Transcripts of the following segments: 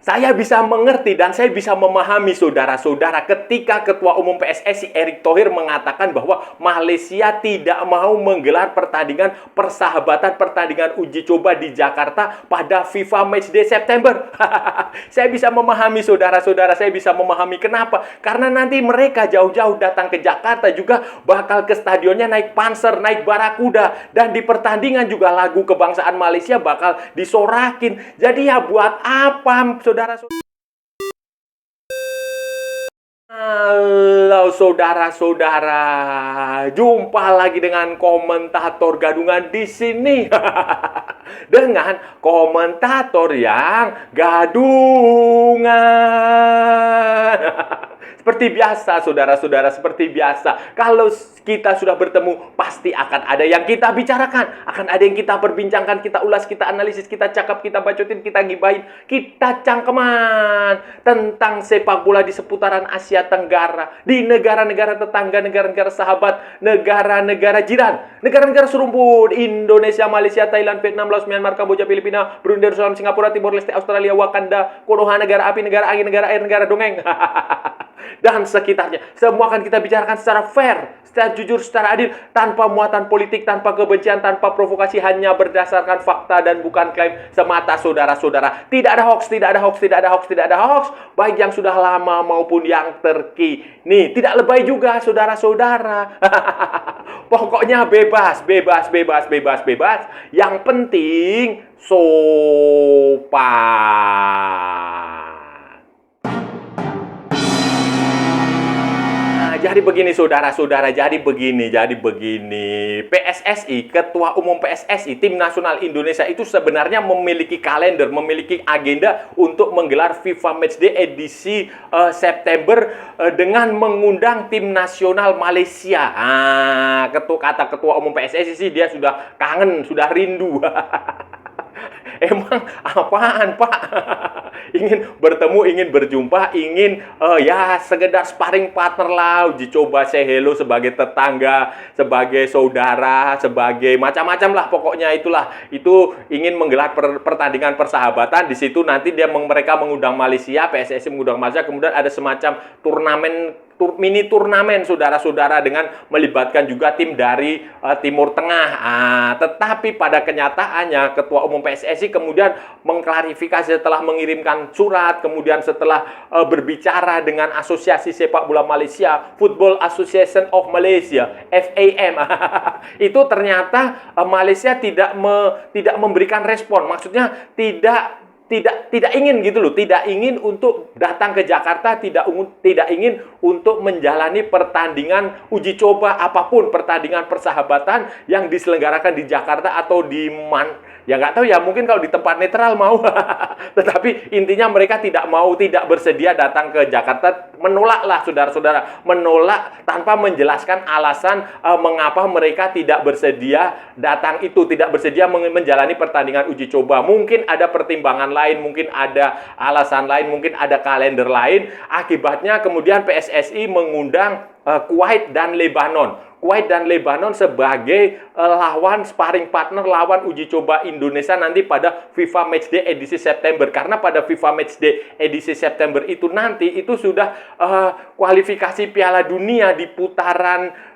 Saya bisa mengerti dan saya bisa memahami saudara-saudara ketika Ketua Umum PSSI Erick Thohir mengatakan bahwa Malaysia tidak mau menggelar pertandingan uji coba di Jakarta pada FIFA Matchday September. Saya bisa memahami saudara-saudara, saya bisa memahami kenapa. Karena nanti mereka jauh-jauh datang ke Jakarta juga bakal ke stadionnya naik Panzer, naik Barakuda. Dan di pertandingan juga lagu kebangsaan Malaysia bakal disorakin. Jadi ya buat apa saudara-saudara? Halo saudara-saudara, jumpa lagi dengan komentator gadungan di sini. Dengan komentator yang gadungan. Seperti biasa, saudara-saudara, seperti biasa. Kalau kita sudah bertemu, pasti akan ada yang kita bicarakan. Akan ada yang kita perbincangkan, kita ulas, kita analisis, kita cakap, kita bacotin, kita gibahin, kita cangkeman tentang sepak bola di seputaran Asia Tenggara, di negara-negara tetangga, negara-negara sahabat, negara-negara jiran, negara-negara serumpun, Indonesia, Malaysia, Thailand, Vietnam, Laos, Myanmar, Kamboja, Filipina, Brunei, Darussalam, Singapura, Timor Leste, Australia, Wakanda, Konoha, negara api, negara angin, negara air, negara dongeng. Dan sekitarnya. Semua akan kita bicarakan secara fair, secara jujur, secara adil, tanpa muatan politik, tanpa kebencian, tanpa provokasi, hanya berdasarkan fakta dan bukan klaim semata, saudara-saudara. Tidak ada hoax, tidak ada hoax, tidak ada hoax, tidak ada hoax, baik yang sudah lama maupun yang terkini. Tidak lebay juga, saudara-saudara. Pokoknya bebas, bebas, bebas, bebas, bebas. Yang penting sopan. Jadi begini saudara-saudara, jadi begini. PSSI, Ketua Umum PSSI, Tim Nasional Indonesia itu sebenarnya memiliki kalender, memiliki agenda untuk menggelar FIFA Matchday edisi September dengan mengundang Tim Nasional Malaysia. Kata Ketua Umum PSSI sih dia sudah kangen, sudah rindu. Emang apaan, Pak? Ingin bertemu, ingin berjumpa, ingin ya sekedar sparring partner lah, uji coba say hello sebagai tetangga, sebagai saudara, sebagai macam-macam lah pokoknya itulah. Itu ingin menggelar pertandingan persahabatan. Di situ nanti mereka mengundang Malaysia, PSSI mengundang Malaysia, kemudian ada semacam mini turnamen saudara-saudara dengan melibatkan juga tim dari Timur Tengah. Tetapi pada kenyataannya Ketua Umum PSSI kemudian mengklarifikasi setelah mengirimkan surat, kemudian setelah berbicara dengan Asosiasi Sepak Bola Malaysia, Football Association of Malaysia, FAM. Itu ternyata Malaysia tidak memberikan respon. Maksudnya tidak ingin gitu loh, tidak ingin untuk datang ke Jakarta, tidak ingin untuk menjalani pertandingan uji coba apapun, pertandingan persahabatan yang diselenggarakan di Jakarta atau ya nggak tahu ya, mungkin kalau di tempat netral mau. Tetapi intinya mereka tidak bersedia datang ke Jakarta, menolaklah saudara-saudara, menolak tanpa menjelaskan alasan mengapa mereka tidak bersedia datang itu, tidak bersedia menjalani pertandingan uji coba. Mungkin ada pertimbangan lain, mungkin ada alasan lain, mungkin ada kalender lain. Akibatnya kemudian PSSI mengundang Kuwait dan Lebanon. Kuwait dan Lebanon sebagai lawan sparring partner, lawan uji coba Indonesia nanti pada FIFA Matchday edisi September. Karena pada FIFA Matchday edisi September itu nanti itu sudah kualifikasi Piala Dunia di putaran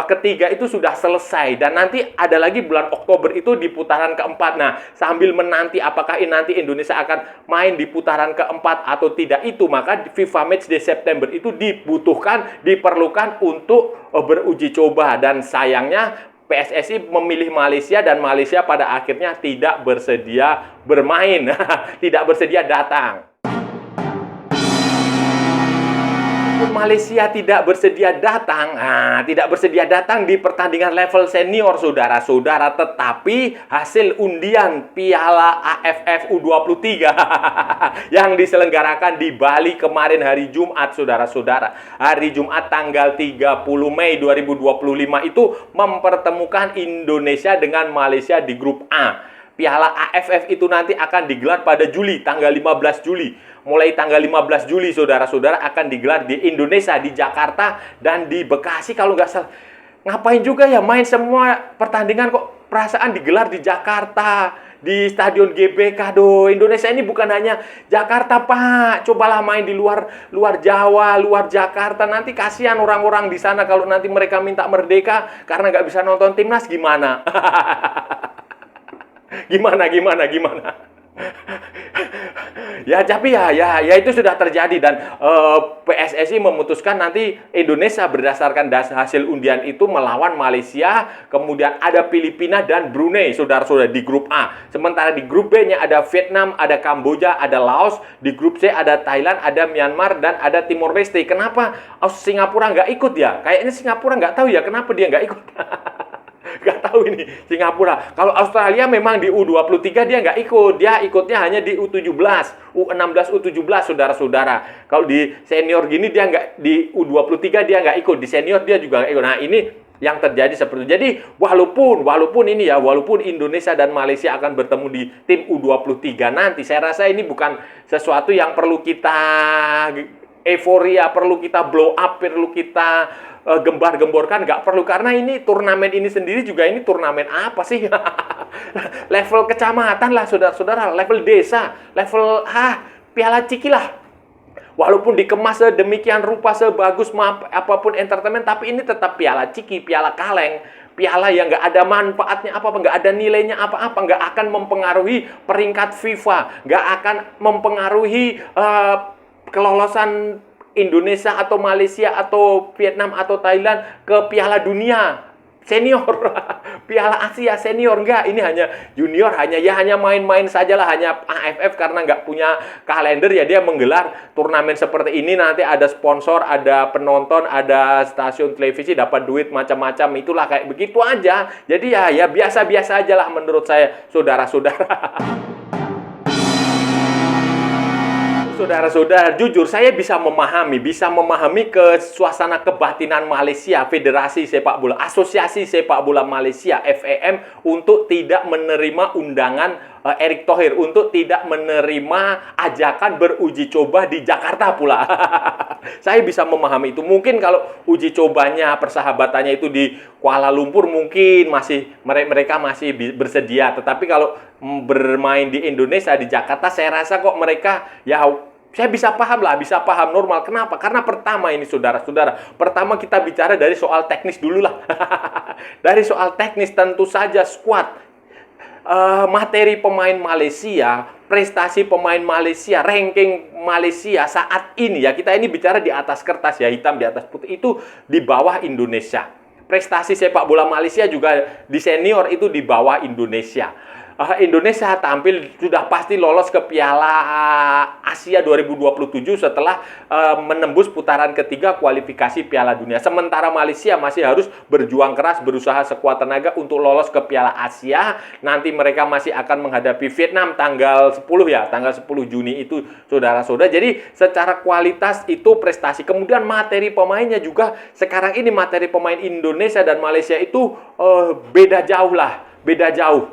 ketiga itu sudah selesai, dan nanti ada lagi bulan Oktober itu di putaran keempat. Nah, sambil menanti apakah nanti Indonesia akan main di putaran keempat atau tidak itu, maka FIFA Matchday September itu diperlukan untuk beruji coba. Dan sayangnya PSSI memilih Malaysia, dan Malaysia pada akhirnya tidak bersedia bermain, tidak bersedia datang. Malaysia tidak bersedia datang di pertandingan level senior saudara-saudara, tetapi hasil undian Piala AFF U23 yang diselenggarakan di Bali kemarin hari Jumat saudara-saudara, hari Jumat tanggal 30 Mei 2025 itu mempertemukan Indonesia dengan Malaysia di grup A. Piala AFF itu nanti akan digelar pada Juli, tanggal 15 Juli. Mulai tanggal 15 Juli, saudara-saudara, akan digelar di Indonesia, di Jakarta, dan di Bekasi kalau nggak salah. Ngapain juga ya main semua pertandingan kok perasaan digelar di Jakarta, di Stadion GBK. Doh, Indonesia ini bukan hanya Jakarta, Pak. Cobalah main di luar Jawa, luar Jakarta. Nanti kasihan orang-orang di sana kalau nanti mereka minta merdeka karena nggak bisa nonton timnas, gimana? Gimana? Ya, tapi ya itu sudah terjadi dan PSSI memutuskan nanti Indonesia berdasarkan hasil undian itu melawan Malaysia, kemudian ada Filipina dan Brunei, saudara-saudara di grup A. Sementara di grup B-nya ada Vietnam, ada Kamboja, ada Laos, di grup C ada Thailand, ada Myanmar dan ada Timor Leste. Kenapa Singapura nggak ikut ya? Kayaknya Singapura nggak tahu ya kenapa dia nggak ikut. Nggak tahu ini Singapura. Kalau Australia memang di U23 dia nggak ikut. Dia ikutnya hanya di U17, U16, U17, saudara-saudara. Kalau di senior gini dia nggak, di U23 dia nggak ikut. Di senior dia juga nggak ikut. Nah, ini yang terjadi seperti itu. Jadi walaupun Indonesia dan Malaysia akan bertemu di tim U23 nanti, saya rasa ini bukan sesuatu yang perlu kita euforia, perlu kita blow up, perlu kita gembar-gemborkan, nggak perlu, karena ini turnamen ini sendiri juga ini turnamen apa sih? Level kecamatan lah, saudara-saudara, level desa, level Piala Ciki lah. Walaupun dikemas sedemikian rupa, sebagus apapun entertainment, tapi ini tetap Piala Ciki, Piala Kaleng, piala yang nggak ada manfaatnya apa-apa, nggak ada nilainya apa-apa, nggak akan mempengaruhi peringkat FIFA, nggak akan mempengaruhi kelolosan Indonesia atau Malaysia atau Vietnam atau Thailand ke Piala Dunia senior, Piala Asia senior. Enggak, ini hanya junior, hanya main-main sajalah, hanya AFF karena nggak punya kalender ya dia menggelar turnamen seperti ini. Nanti ada sponsor, ada penonton, ada stasiun televisi dapat duit macam-macam, itulah kayak begitu aja. Jadi ya biasa-biasa aja lah menurut saya, saudara-saudara. Saudara-saudara, jujur saya bisa memahami ke suasana kebatinan Malaysia, Federasi Sepak Bola, Asosiasi Sepak Bola Malaysia, FAM, untuk tidak menerima undangan Erick Thohir, untuk tidak menerima ajakan beruji coba di Jakarta pula. Saya bisa memahami itu. Mungkin kalau uji cobanya, persahabatannya itu di Kuala Lumpur, mungkin mereka masih bersedia. Tetapi kalau bermain di Indonesia, di Jakarta, saya rasa kok mereka saya bisa paham normal. Kenapa? Karena pertama ini saudara-saudara, pertama kita bicara dari soal teknis dulu lah. Dari soal teknis tentu saja skuad, materi pemain Malaysia, prestasi pemain Malaysia, ranking Malaysia saat ini ya, kita ini bicara di atas kertas ya, hitam di atas putih, itu di bawah Indonesia. Prestasi sepak bola Malaysia juga di senior itu di bawah Indonesia. Indonesia tampil sudah pasti lolos ke Piala Asia 2027 setelah menembus putaran ketiga kualifikasi Piala Dunia. Sementara Malaysia masih harus berjuang keras, berusaha sekuat tenaga untuk lolos ke Piala Asia. Nanti mereka masih akan menghadapi Vietnam tanggal 10 ya, tanggal 10 Juni itu, saudara-saudara. Jadi secara kualitas itu prestasi. Kemudian materi pemainnya juga, sekarang ini materi pemain Indonesia dan Malaysia itu beda jauh,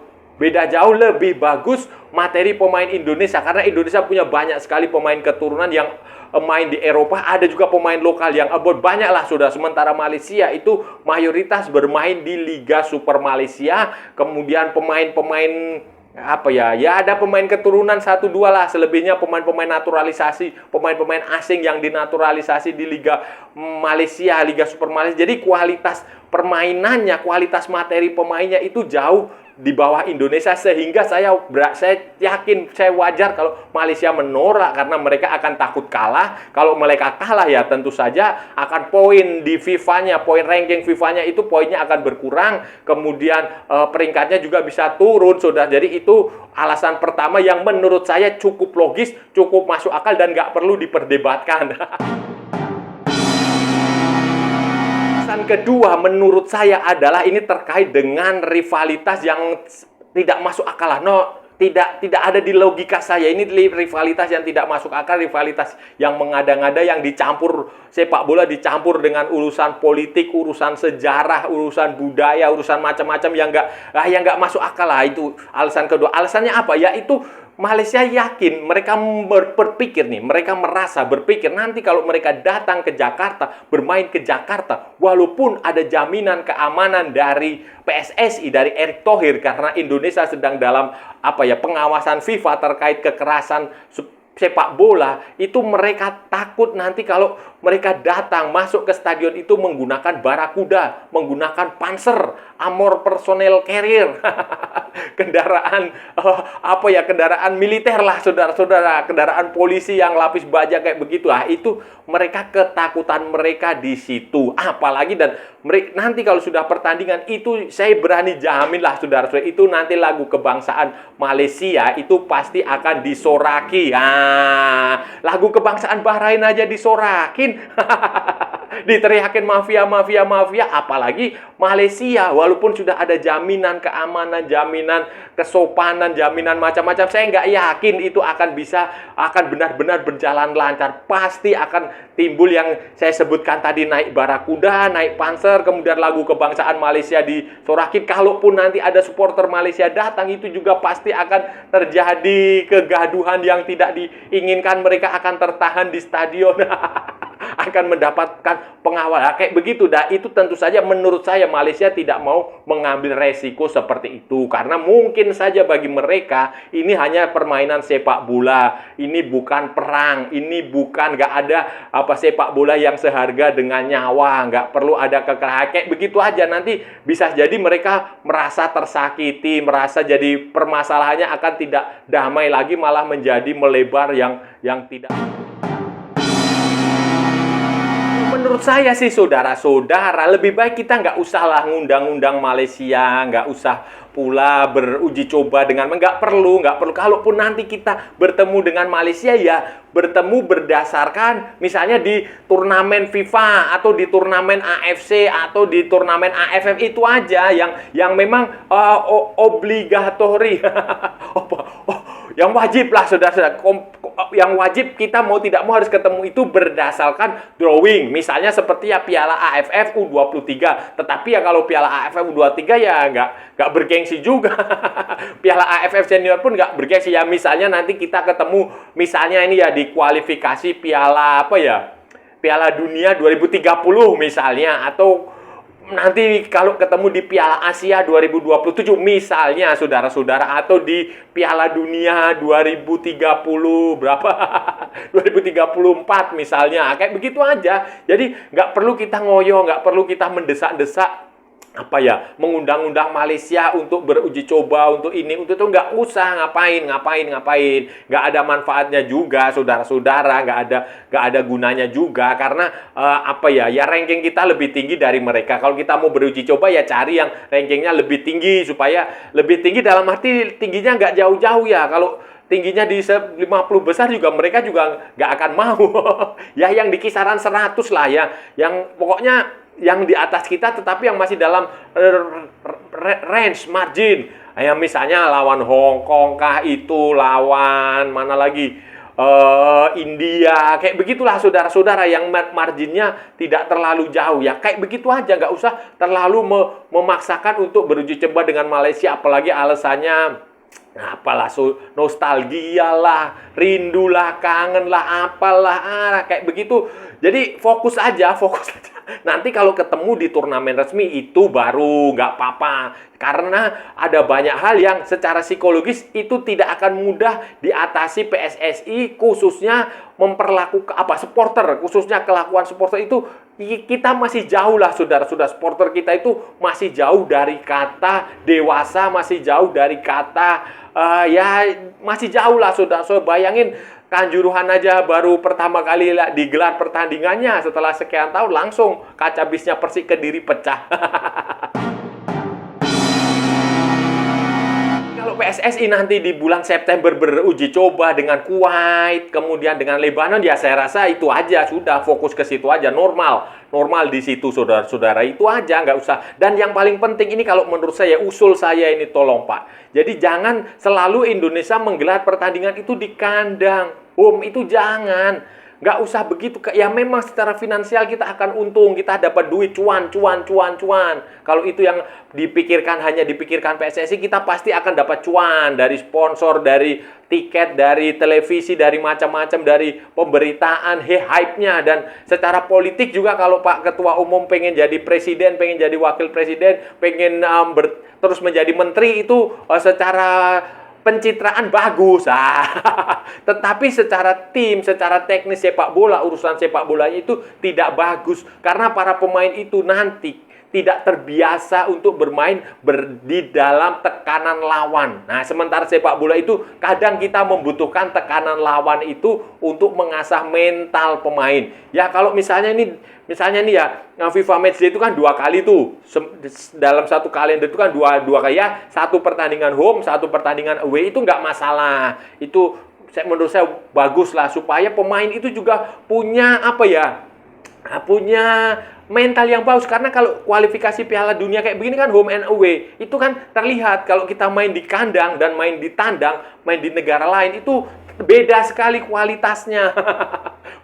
lebih bagus materi pemain Indonesia, karena Indonesia punya banyak sekali pemain keturunan yang main di Eropa, ada juga pemain lokal yang banyak lah sudah. Sementara Malaysia itu mayoritas bermain di Liga Super Malaysia, kemudian pemain-pemain ada pemain keturunan 1-2 lah, selebihnya pemain-pemain naturalisasi, pemain-pemain asing yang dinaturalisasi di Liga Malaysia, Liga Super Malaysia. Jadi kualitas permainannya, kualitas materi pemainnya itu jauh di bawah Indonesia, sehingga saya yakin, saya wajar kalau Malaysia menolak, karena mereka akan takut kalah. Kalau mereka kalah ya tentu saja akan poin di FIFA-nya, poin ranking FIFA-nya itu poinnya akan berkurang, kemudian peringkatnya juga bisa turun, saudara. Jadi itu alasan pertama yang menurut saya cukup logis, cukup masuk akal dan nggak perlu diperdebatkan. Alasan kedua menurut saya adalah ini terkait dengan rivalitas yang tidak masuk akal lah. Tidak ada di logika saya. Ini rivalitas yang tidak masuk akal, rivalitas yang mengada-ngada, yang dicampur, sepak bola dicampur dengan urusan politik, urusan sejarah, urusan budaya, urusan macam-macam yang nggak masuk akal lah. Itu alasan kedua. Alasannya apa? Yaitu Malaysia yakin, mereka berpikir nih, mereka merasa berpikir nanti kalau mereka datang ke Jakarta, bermain ke Jakarta, walaupun ada jaminan keamanan dari PSSI, dari Erick Thohir, karena Indonesia sedang dalam pengawasan FIFA terkait kekerasan sepak bola, itu mereka takut nanti kalau mereka datang masuk ke stadion itu menggunakan barakuda, menggunakan Panzer, Armor Personnel Carrier, kendaraan kendaraan militer lah, saudara-saudara, kendaraan polisi yang lapis baja kayak begitu. Itu mereka ketakutan mereka di situ. Apalagi dan nanti kalau sudah pertandingan itu saya berani jamin lah, saudara-saudara, itu nanti lagu kebangsaan Malaysia itu pasti akan disoraki. Lagu kebangsaan Bahrain aja disorakin. Diteriakin mafia, mafia, mafia, apalagi Malaysia. Walaupun sudah ada jaminan keamanan, jaminan kesopanan, jaminan macam-macam, saya nggak yakin itu akan benar-benar berjalan lancar. Pasti akan timbul yang saya sebutkan tadi, naik barakuda, naik Panzer, kemudian lagu kebangsaan Malaysia disorakin. Kalaupun nanti ada supporter Malaysia datang, itu juga pasti akan terjadi kegaduhan yang tidak diinginkan. Mereka akan tertahan di stadion. Akan mendapatkan pengawal. Kayak begitu dah. Itu tentu saja menurut saya Malaysia tidak mau mengambil resiko seperti itu, karena mungkin saja bagi mereka ini hanya permainan sepak bola. Ini bukan perang, ini bukan, nggak ada sepak bola yang seharga dengan nyawa, nggak perlu ada kekerasan. Kayak begitu aja, nanti bisa jadi mereka merasa tersakiti, merasa jadi permasalahannya akan tidak damai lagi, malah menjadi melebar yang tidak. Menurut saya sih, saudara-saudara, lebih baik kita nggak usah lah ngundang-undang Malaysia, nggak usah pula beruji coba dengan, nggak perlu. Kalaupun nanti kita bertemu dengan Malaysia, ya bertemu berdasarkan misalnya di turnamen FIFA atau di turnamen AFC atau di turnamen AFF, itu aja yang memang obligatori. Yang wajib lah, saudara-saudara, yang wajib kita mau tidak mau harus ketemu itu berdasarkan drawing. Misalnya seperti ya Piala AFF U23. Tetapi ya kalau Piala AFF U23 ya nggak bergengsi juga. Piala AFF Senior pun nggak bergengsi. Ya misalnya nanti kita ketemu, misalnya ini ya di kualifikasi Piala Piala Dunia 2030 misalnya, atau nanti kalau ketemu di Piala Asia 2027 misalnya, saudara-saudara, atau di Piala Dunia 2030 berapa 2034 misalnya, kayak begitu aja. Jadi nggak perlu kita ngoyo, nggak perlu kita mendesak-desak mengundang-undang Malaysia untuk beruji coba, untuk ini, untuk itu, nggak usah. Ngapain, nggak ada manfaatnya juga, saudara-saudara, nggak ada gunanya juga, karena ranking kita lebih tinggi dari mereka. Kalau kita mau beruji coba, ya cari yang rankingnya lebih tinggi, supaya lebih tinggi dalam arti tingginya nggak jauh-jauh ya. Kalau tingginya di 50 besar juga mereka juga nggak akan mau. Ya yang di kisaran 100 lah ya, yang pokoknya yang di atas kita, tetapi yang masih dalam range margin. Ya misalnya lawan Hong Kong kah, itu lawan mana lagi, India, kayak begitulah, saudara-saudara, yang marginnya tidak terlalu jauh ya. Kayak begitu aja, nggak usah terlalu memaksakan untuk beruji coba dengan Malaysia, apalagi alasannya nostalgia lah, rindu lah, kangen lah, apalah, kayak begitu. Jadi fokus aja. Nanti kalau ketemu di turnamen resmi itu baru nggak apa-apa. Karena ada banyak hal yang secara psikologis itu tidak akan mudah diatasi PSSI, khususnya memperlakukan supporter, khususnya kelakuan supporter itu kita masih jauh lah, saudara-saudara. Supporter kita itu masih jauh dari kata dewasa, masih jauh dari kata masih jauh lah, saudara-saudara. Bayangin, Kanjuruhan aja baru pertama kali digelar pertandingannya setelah sekian tahun, langsung kaca bisnya Persik Kediri pecah. Kalau PSSI nanti di bulan September beruji coba dengan Kuwait, kemudian dengan Lebanon, ya saya rasa itu aja, sudah fokus ke situ aja, normal di situ, saudara-saudara, itu aja, nggak usah. Dan yang paling penting ini, kalau menurut saya, usul saya ini, tolong Pak, jadi jangan selalu Indonesia menggelar pertandingan itu di kandang home, itu jangan. nggak usah begitu. Ya memang secara finansial kita akan untung, kita dapat duit cuan. Kalau itu yang dipikirkan PSSI, kita pasti akan dapat cuan dari sponsor, dari tiket, dari televisi, dari macam-macam, dari pemberitaan, hype-nya. Dan secara politik juga kalau Pak Ketua Umum pengen jadi presiden, pengen jadi wakil presiden, pengen terus menjadi menteri, itu secara pencitraan bagus. Tetapi secara tim, secara teknis sepak bola, urusan sepak bola itu tidak bagus. Karena para pemain itu nanti tidak terbiasa untuk bermain di dalam tekanan lawan. Nah, sementara sepak bola itu kadang kita membutuhkan tekanan lawan itu untuk mengasah mental pemain. Ya, kalau misalnya nih ya, FIFA Matchday itu kan 2 kali tuh. Dalam satu kalender itu kan dua kali ya. Satu pertandingan home, satu pertandingan away, itu nggak masalah. Itu menurut saya bagus lah, supaya pemain itu juga punya punya mental yang bagus. Karena kalau kualifikasi Piala Dunia kayak begini kan home and away, itu kan terlihat kalau kita main di kandang dan main di tandang, main di negara lain, itu beda sekali kualitasnya.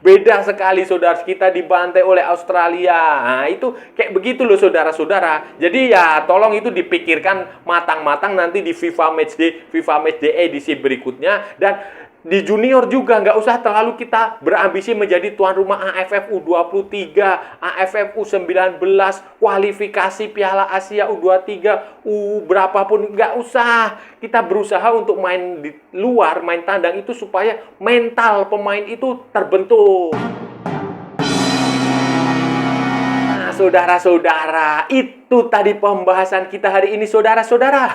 Beda sekali, saudara. Kita dibantai oleh Australia. Nah, itu kayak begitu loh, saudara-saudara. Jadi ya tolong itu dipikirkan matang-matang nanti di FIFA Matchday edisi berikutnya. Dan di junior juga nggak usah terlalu kita berambisi menjadi tuan rumah AFF U23, AFF U19, kualifikasi Piala Asia U23, berapapun, nggak usah. Kita berusaha untuk main di luar, main tandang itu supaya mental pemain itu terbentuk. Saudara-saudara, itu tadi pembahasan kita hari ini, saudara-saudara.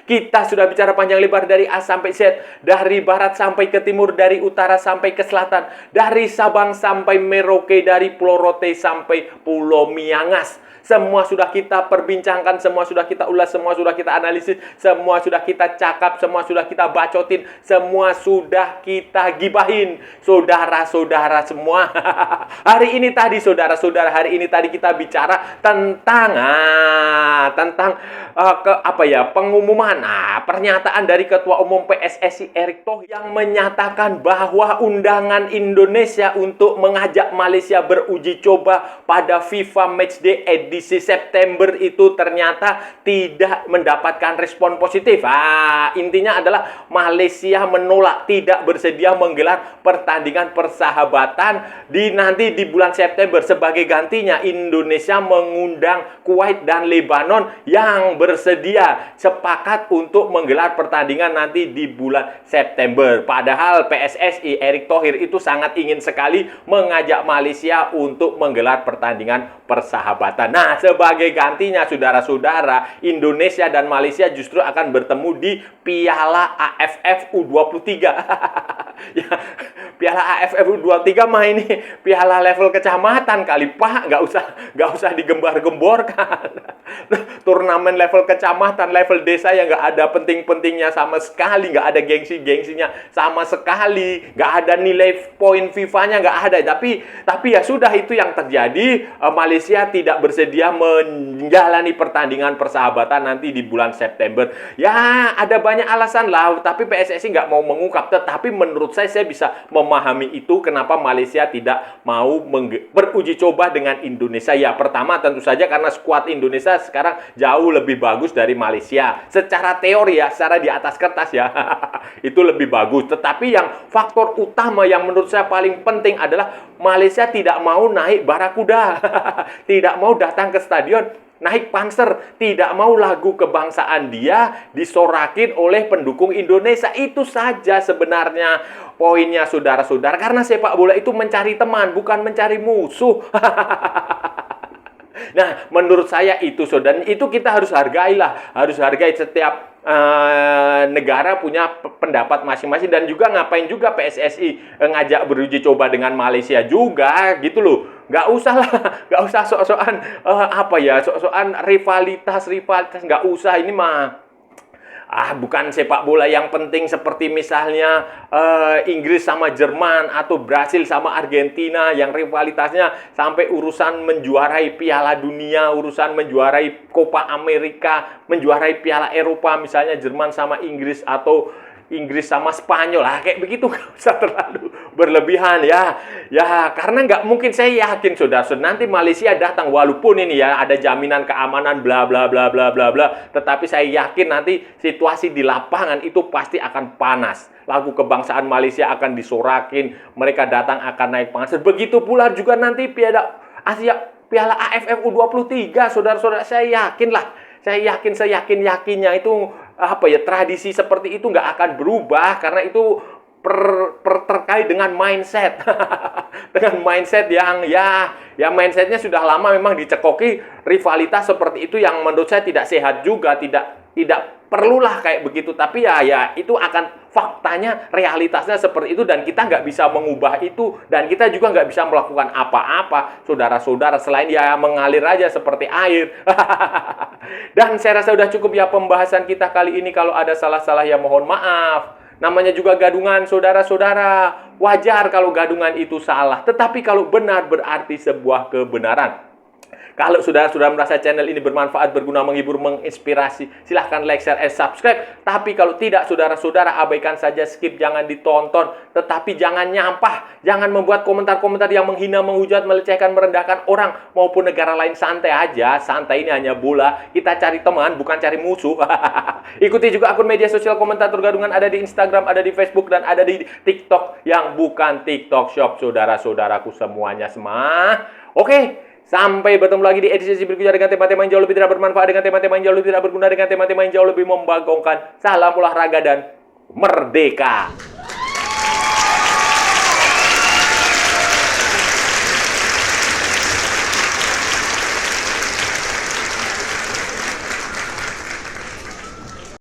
Kita sudah bicara panjang lebar dari A sampai Z, dari barat sampai ke timur, dari utara sampai ke selatan, dari Sabang sampai Merauke, dari Pulau Rote sampai Pulau Miangas. Semua sudah kita perbincangkan, semua sudah kita ulas, semua sudah kita analisis, semua sudah kita cakap, semua sudah kita bacotin, semua sudah kita gibahin, saudara-saudara semua. Hari ini tadi, saudara-saudara, hari ini tadi kita bicara tentang pengumuman, pernyataan dari Ketua Umum PSSI Erick Thohir yang menyatakan bahwa undangan Indonesia untuk mengajak Malaysia beruji coba pada FIFA Matchday edisi September itu ternyata tidak mendapatkan respon positif. Intinya adalah Malaysia menolak, tidak bersedia menggelar pertandingan persahabatan nanti di bulan September. Sebagai gantinya, Indonesia mengundang Kuwait dan Lebanon yang bersedia sepakat untuk menggelar pertandingan nanti di bulan September. Padahal PSSI Erick Thohir itu sangat ingin sekali mengajak Malaysia untuk menggelar pertandingan persahabatan. Nah, sebagai gantinya, saudara-saudara, Indonesia dan Malaysia justru akan bertemu di Piala AFF U23. Ya, Piala AFF U23 mah ini piala level kecamatan kali, Pak. Nggak usah digembar-gemborkan. Turnamen level kecamatan, level desa yang nggak ada penting-pentingnya sama sekali, nggak ada gengsi-gengsinya sama sekali, nggak ada nilai poin FIFA-nya, nggak ada. Tapi ya sudah, itu yang terjadi. Malaysia tidak bersedia menjalani pertandingan persahabatan nanti di bulan September. Ya, ada banyak alasan lah, tapi PSSI nggak mau mengungkap. Tetapi menurut saya bisa memahami itu, kenapa Malaysia tidak mau beruji coba dengan Indonesia. Ya, pertama tentu saja karena skuad Indonesia sekarang jauh lebih bagus dari Malaysia. Secara teori ya, secara di atas kertas ya, itu lebih bagus. Tetapi yang faktor utama yang menurut saya paling penting adalah Malaysia tidak mau naik Barakuda. Tidak mau datang ke stadion naik Panzer, tidak mau lagu kebangsaan dia disorakin oleh pendukung Indonesia. Itu saja sebenarnya poinnya, saudara-saudara. Karena sepak bola itu mencari teman, bukan mencari musuh. Nah, menurut saya itu, saudara, itu kita harus hargailah. Harus hargai setiap negara punya pendapat masing-masing. Dan juga ngapain juga PSSI ngajak beruji coba dengan Malaysia juga, gitu loh. Nggak usah lah, nggak usah sok-sokan sok-sokan rivalitas, nggak usah. Ini mah bukan sepak bola yang penting seperti misalnya Inggris sama Jerman atau Brasil sama Argentina yang rivalitasnya sampai urusan menjuarai Piala Dunia, urusan menjuarai Copa America, menjuarai Piala Eropa, misalnya Jerman sama Inggris, atau Inggris sama Spanyol lah, kayak begitu nggak usah terlalu berlebihan ya. Ya, karena nggak mungkin, saya yakin saudara-saudara, nanti Malaysia datang walaupun ini ya ada jaminan keamanan bla bla bla bla bla bla, tetapi saya yakin nanti situasi di lapangan itu pasti akan panas. Lagu kebangsaan Malaysia akan disorakin, mereka datang akan naik pangkat. Begitu pula juga nanti Piala AFF U23, saudara-saudara, saya yakin lah. Saya yakin seyakin-yakinnya itu tradisi seperti itu nggak akan berubah karena itu terkait dengan mindset. Dengan mindset yang mindsetnya sudah lama memang dicekoki rivalitas seperti itu yang menurut saya tidak sehat juga, tidak perlulah kayak begitu. Tapi ya itu akan faktanya, realitasnya seperti itu dan kita nggak bisa mengubah itu dan kita juga nggak bisa melakukan apa-apa, saudara-saudara, selain ya mengalir aja seperti air. Dan saya rasa udah cukup ya pembahasan kita kali ini. Kalau ada salah-salah ya mohon maaf. Namanya juga gadungan, saudara-saudara. Wajar kalau gadungan itu salah, tetapi kalau benar berarti sebuah kebenaran. Kalau saudara-saudara merasa channel ini bermanfaat, berguna, menghibur, menginspirasi, silahkan like, share, and subscribe. Tapi kalau tidak, saudara-saudara abaikan saja, skip, jangan ditonton. Tetapi jangan nyampah, jangan membuat komentar-komentar yang menghina, menghujat, melecehkan, merendahkan orang maupun negara lain. Santai aja, santai, ini hanya bola. Kita cari teman, bukan cari musuh. Ikuti juga akun media sosial Komentator Gadungan, ada di Instagram, ada di Facebook, dan ada di TikTok yang bukan TikTok Shop, saudara-saudaraku semuanya semua. Oke. Sampai bertemu lagi di edisi berikutnya dengan tema-tema yang jauh lebih tidak bermanfaat, dengan tema-tema yang jauh lebih tidak berguna, dengan tema-tema yang jauh lebih membagongkan. Salam olahraga dan merdeka!